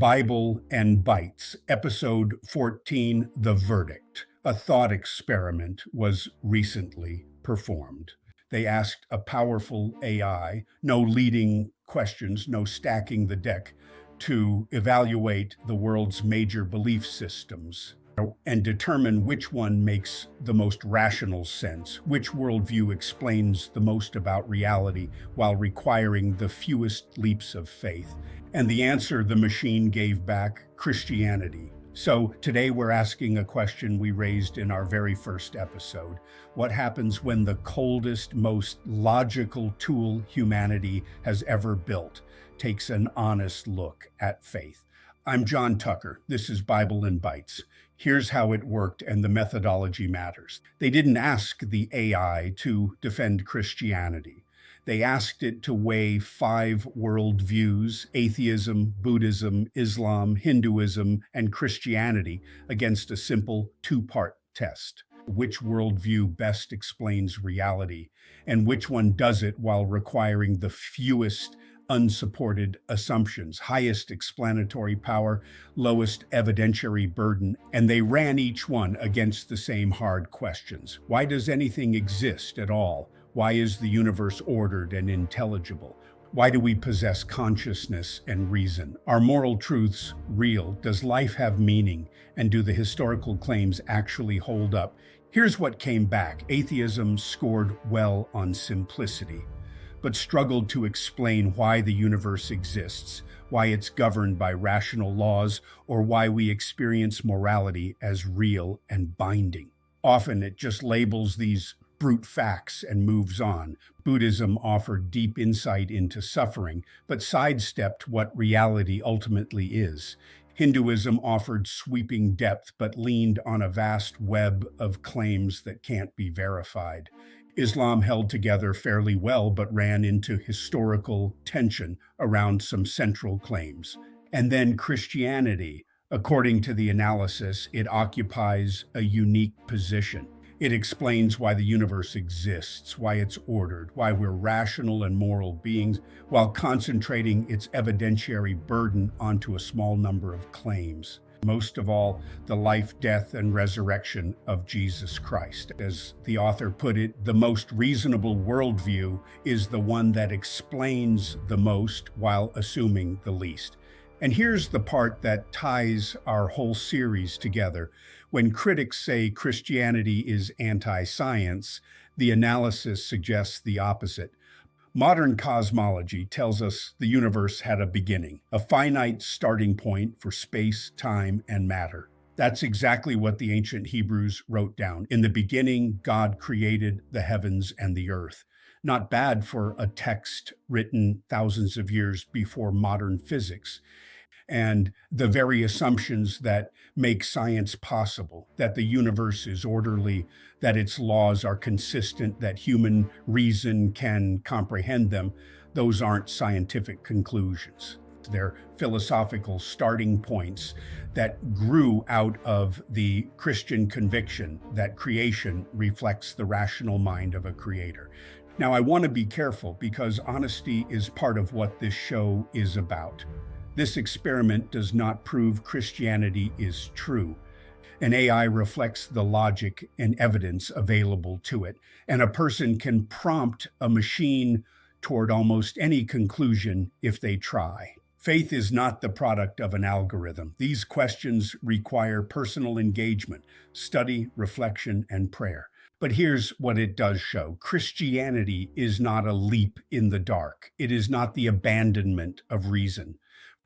Bible and Bytes, Episode 14, The Verdict. A thought experiment was recently performed. They asked a powerful AI, no leading questions, no stacking the deck, to evaluate the world's major belief systems and determine which one makes the most rational sense, which worldview explains the most about reality while requiring the fewest leaps of faith. And the answer the machine gave back: Christianity. So today we're asking a question we raised in our very first episode. What happens when the coldest, most logical tool humanity has ever built takes an honest look at faith? I'm John Tucker. This is Bible in Bytes. Here's how it worked, and the methodology matters. They didn't ask the AI to defend Christianity. They asked it to weigh 5 worldviews: atheism, Buddhism, Islam, Hinduism, and Christianity, against a simple 2-part test. Which worldview best explains reality, and which one does it while requiring the fewest unsupported assumptions, highest explanatory power, lowest evidentiary burden, and they ran each one against the same hard questions. Why does anything exist at all? Why is the universe ordered and intelligible? Why do we possess consciousness and reason? Are moral truths real? Does life have meaning? And do the historical claims actually hold up? Here's what came back. Atheism scored well on simplicity, but struggled to explain why the universe exists, why it's governed by rational laws, or why we experience morality as real and binding. Often it just labels these brute facts and moves on. Buddhism offered deep insight into suffering, but sidestepped what reality ultimately is. Hinduism offered sweeping depth, but leaned on a vast web of claims that can't be verified. Islam held together fairly well, but ran into historical tension around some central claims. And then Christianity. According to the analysis, it occupies a unique position. It explains why the universe exists, why it's ordered, why we're rational and moral beings, while concentrating its evidentiary burden onto a small number of claims. Most of all, the life, death, and resurrection of Jesus Christ. As the author put it, the most reasonable worldview is the one that explains the most while assuming the least. And here's the part that ties our whole series together. When critics say Christianity is anti-science, the analysis suggests the opposite. Modern cosmology tells us the universe had a beginning, a finite starting point for space, time, and matter. That's exactly what the ancient Hebrews wrote down. In the beginning, God created the heavens and the earth. Not bad for a text written thousands of years before modern physics. And the very assumptions that make science possible, that the universe is orderly, that its laws are consistent, that human reason can comprehend them, those aren't scientific conclusions. They're philosophical starting points that grew out of the Christian conviction that creation reflects the rational mind of a creator. Now, I want to be careful because honesty is part of what this show is about. This experiment does not prove Christianity is true. An AI reflects the logic and evidence available to it, and a person can prompt a machine toward almost any conclusion if they try. Faith is not the product of an algorithm. These questions require personal engagement, study, reflection, and prayer. But here's what it does show. Christianity is not a leap in the dark. It is not the abandonment of reason.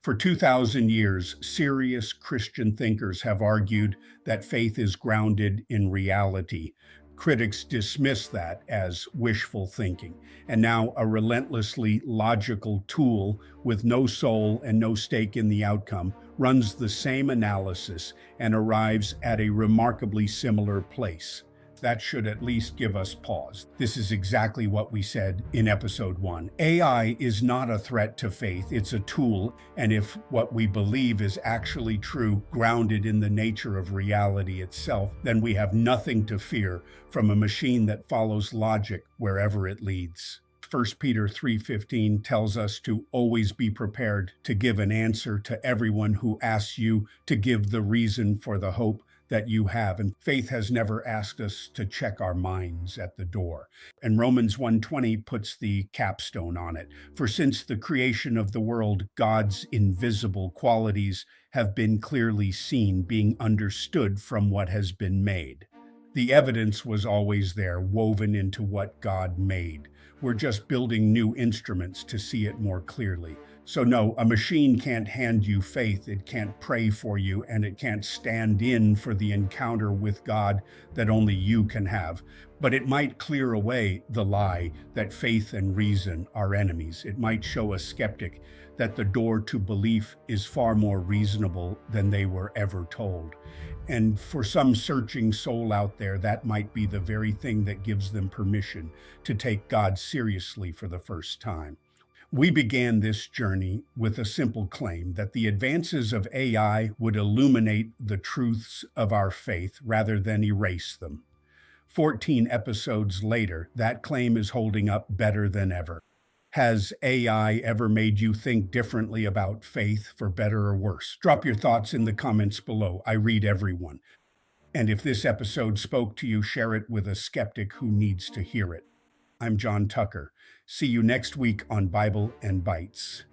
For 2,000 years, serious Christian thinkers have argued that faith is grounded in reality. Critics dismiss that as wishful thinking. And now a relentlessly logical tool with no soul and no stake in the outcome runs the same analysis and arrives at a remarkably similar place. That should at least give us pause. This is exactly what we said in episode 1. AI is not a threat to faith, it's a tool, and if what we believe is actually true, grounded in the nature of reality itself, then we have nothing to fear from a machine that follows logic wherever it leads. First Peter 3:15 tells us to always be prepared to give an answer to everyone who asks you to give the reason for the hope that you have. And faith has never asked us to check our minds at the door. And Romans 1:20 puts the capstone on it. For since the creation of the world, God's invisible qualities have been clearly seen, being understood from what has been made. The evidence was always there, woven into what God made. We're just building new instruments to see it more clearly. So, no, a machine can't hand you faith, it can't pray for you, and it can't stand in for the encounter with God that only you can have. But it might clear away the lie that faith and reason are enemies. It might show a skeptic that the door to belief is far more reasonable than they were ever told. And for some searching soul out there, that might be the very thing that gives them permission to take God seriously for the first time. We began this journey with a simple claim that the advances of AI would illuminate the truths of our faith rather than erase them. 14 episodes later, that claim is holding up better than ever. Has AI ever made you think differently about faith, for better or worse? Drop your thoughts in the comments below. I read everyone. And if this episode spoke to you, share it with a skeptic who needs to hear it. I'm John Tucker. See you next week on Bible and Bytes.